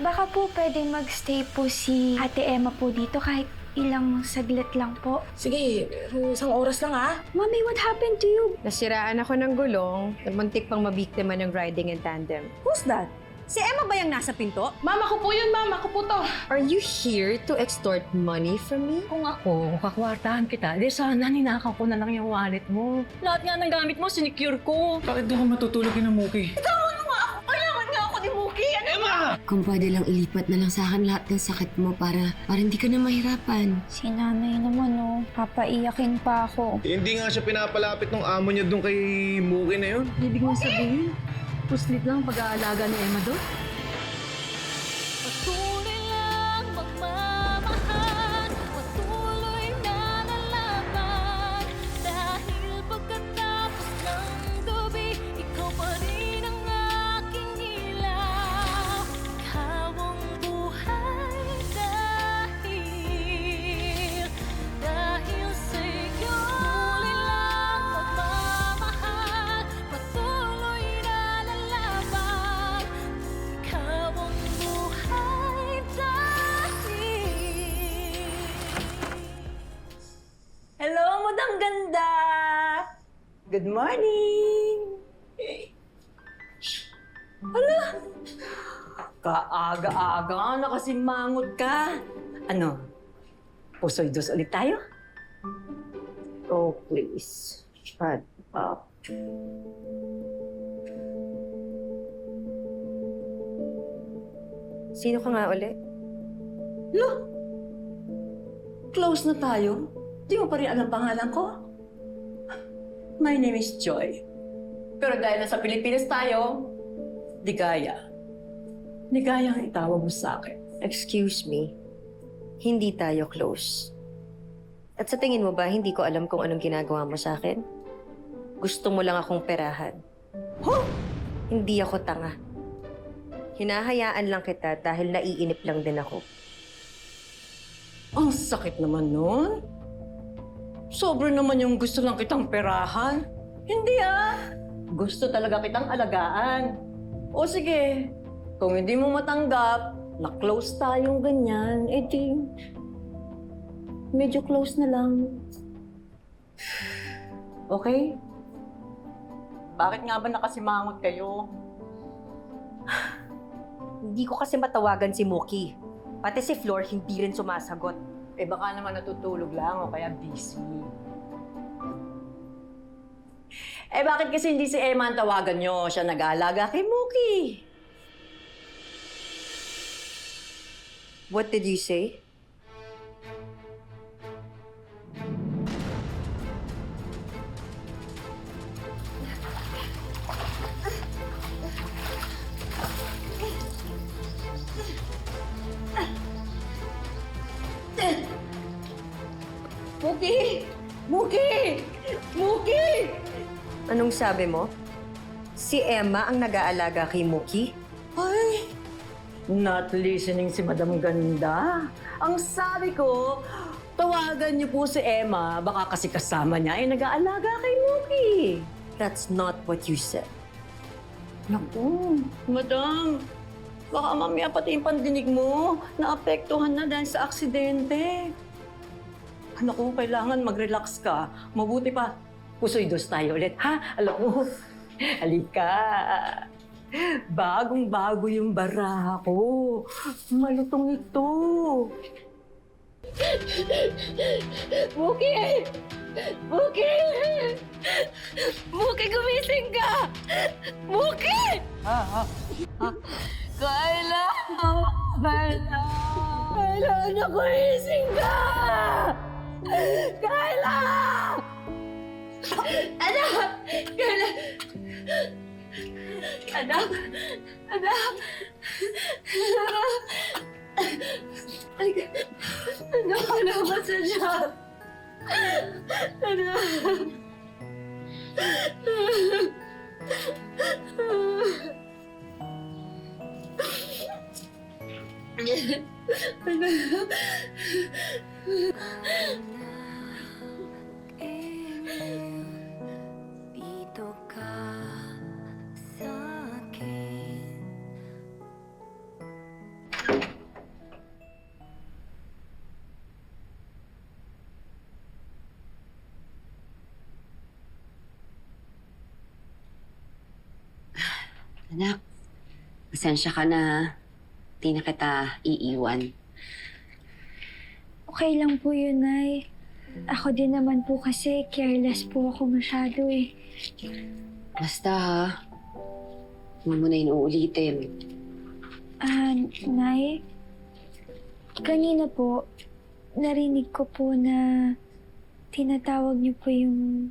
baka po pwedeng magstay po si Ate Emma po dito kahit ilang saglit lang po. Sige, pero isang oras lang ha. Mommy, what happened to you? Nasiraan ako ng gulong na muntik pang mabiktima ng riding in tandem. Who's that? Si Emma ba yung nasa pinto? Mama ko po yun, mama ko po to. Are you here to extort money from me? Kung ako, kakwartahan kita, di sana ninakaw ko na lang yung wallet mo. Lahat nga ng gamit mo, sinicure ko. Bakit doon ka matutulog yun ng Muki? Kung pwede lang ilipat na lang sa akin lahat ng sakit mo para hindi ka na mahirapan. Si nanay naman, oh. Papaiyakin pa ako. Hindi nga siya pinapalapit ng amo niya doon kay Muki na yun. Ibig mo sabihin, puslit lang ang pag-aalaga ni Emma doon? Patuloy lang magmamahal, patuloy na lalaban. Dahil pagkatapos ng gabi, ikaw pa rin ang aking ilaw. Ikaw ang buhay dahil sa'yo. Patuloy lang magmamahal, patuloy na lalaban. Ikaw ang buhay dahil. Hello, Madam Ganda! Good morning! Hala! Kaaga-aga na kasi mangot ka. Ano? Pusoy dos ulit tayo? Oh, please. Shut up. Sino ka nga uli? Lo! Close na tayo? Di mo pa rin alam pangalan ko? My name is Joy. Pero dahil nasa Pilipinas tayo, Ligaya. Ligaya ang itawag mo sa akin. Excuse me, hindi tayo close. At sa tingin mo ba, hindi ko alam kung anong ginagawa mo sa akin? Gusto mo lang akong perahan. Huh? Hindi ako tanga. Hinahayaan lang kita dahil naiinip lang din ako. Ang sakit naman nun. Sobra naman yung gusto lang kitang perahan. Hindi ah. Gusto talaga kitang alagaan. O sige, kung hindi mo matanggap, na close tayong ganyan, edi medyo close na lang. Okay? Bakit nga ba nakasimangot kayo? Hindi ko kasi matawagan si Mookie. Pati si Flor hindi rin sumasagot. Eh baka naman natutulog lang o kaya busy. Eh bakit kasi hindi si Emma ang tawagan nyo? Siya nag-aalaga kay Mookie. What did you say? Mookie! Mookie! Mookie! Anong sabi mo? Si Emma ang nag-aalaga kay Mookie? Ay, not listening si Madam Ganda. Ang sabi ko, tawagan niyo po si Emma. Baka kasi kasama niya ay nag-aalaga kay Mookie. That's not what you said. Naku, Madam. Baka mamaya pati yung pandinig mo naapektuhan na dahil sa aksidente. Naku, kailangan mag-relax ka. Mabuti pa, pusoy dos tayo ulit, ha? Alam mo, halika. Bagong-bago yung baraha ko. Malutong ito. Mookie! Mookie! Mookie, gumising ka! Mookie! Kayla! Kayla! Kayla, anak, gumising ka! Kayla! Anak! Kayla! Anak! Anak! Anak, wala ba sa siya? Anak! Dito ka sa akin. Anak, pasensya ka na. Di na kita iiwan. Okay lang po yun, Nay. Ako din naman po kasi careless po ako masyado eh. Basta ha, huwag mo na inuulitin. Nay, kanina po, narinig ko po na tinatawag niyo po yung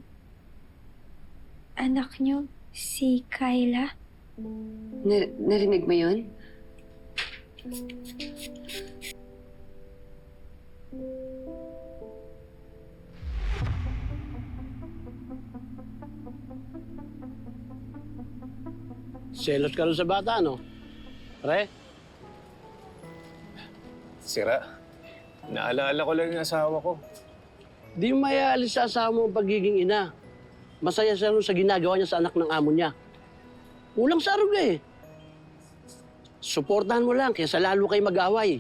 anak niyo, si Kyla. Narinig mo yun? Selot ka rin sa bata, no? Pre? Sira. Naalala ko lang yung asawa ko. Di mo mayaalis sa asawa mo ang pagiging ina. Masaya siya rin sa ginagawa niya sa anak ng amo niya. Kulang sa arog eh. Suportahan mo lang kaysa lalo kayo mag-away.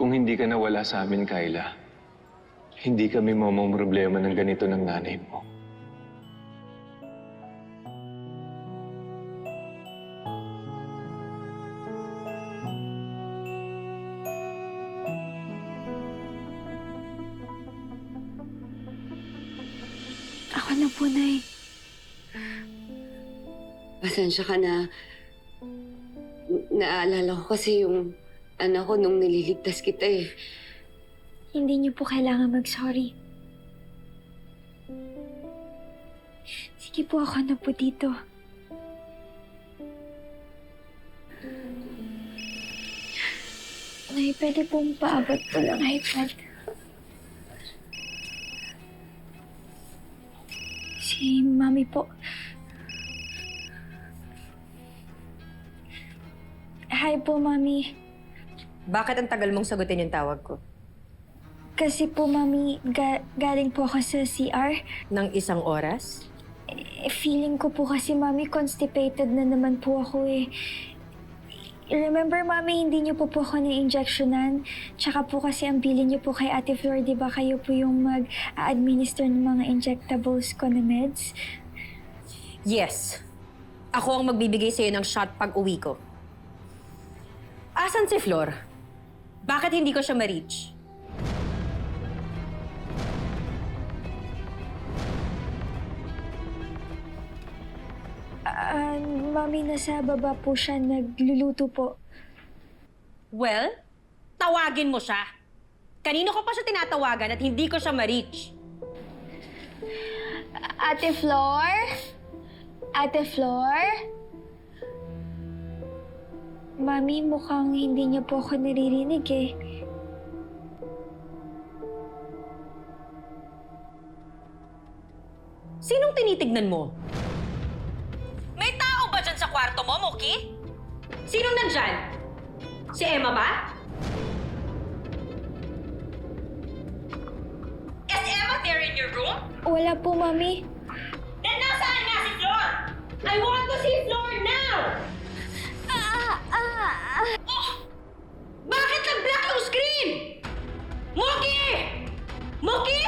Kung hindi ka nawala sa amin, Kyla, hindi kami problema ng ganito ng nanay mo. Ako na po, Nay. Pasensya ka na. Naalala ko kasi yung anak ko nung nililigtas kita eh. Hindi niyo po kailangan mag-sorry. Sige po, ako na po dito. Nay, pwede pong paabot po ng iPad. Si Mami po. Hi po, Mami. Bakit ang tagal mong sagutin yung tawag ko? Kasi po, Mami, galing po ako sa CR. Nang isang oras? Feeling ko po kasi, Mami, constipated na naman po ako eh. Remember, Mami, hindi niyo po ako na-injectionan. Tsaka po kasi ang bilin niyo po kay Ate Flor, di ba kayo po yung mag-administer ng mga injectables ko na meds? Yes. Ako ang magbibigay sa'yo ng shot pag uwi ko. Asan si Flor? Bakit hindi ko siya ma-reach? Mami, nasa baba po siya, nagluluto po. Well, tawagin mo siya. Kanino ko pa siya tinatawagan at hindi ko siya ma-reach? Ate Flor? Ate Flor? Mami, mukhang hindi niyo po ako naririnig eh. Sinong tinitignan mo? May tao ba dyan sa kwarto mo, Moki? Sinong nandyan? Si Emma ba? Is Emma there in your room? Wala po, Mami. Then nasaan nga si Flor? I want to see Flor now! Oh! Bakit nag-black yung screen? Moki! Moki!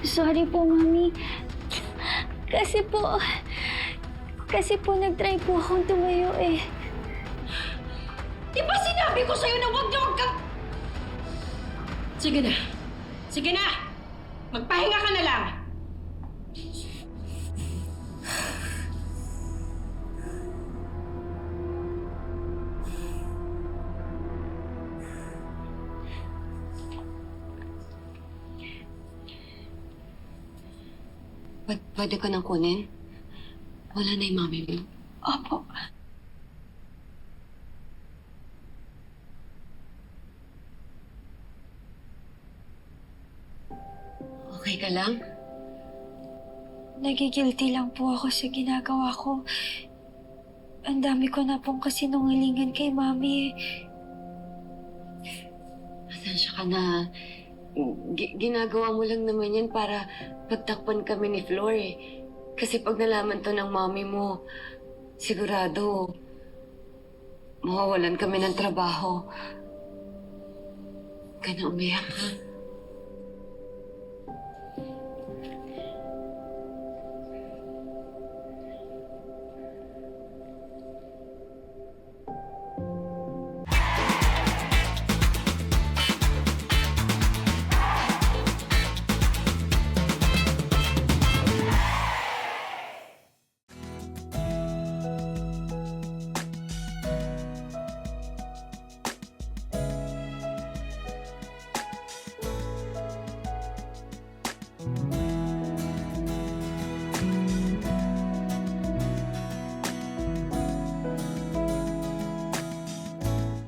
Sorry po, Mami. Kasi po nag-try po akong tumayo eh. Di ba sinabi ko sa'yo na huwag kang... Sige na. Sige na! Magpahinga ka na lang. Pwede ka nang kunin? Wala na yung mami mo. Opo. Okay ka lang? Nagigilty lang po ako sa ginagawa ko. Ang dami ko na pong kasinungalingan kay Mami. Pasensya ka na. ginagawa mo lang naman yan para pagtakpan kami ni Flor eh. Kasi pag nalaman to ng mommy mo, sigurado, mawawalan kami ng trabaho. Huwag ka na umiyak, ha?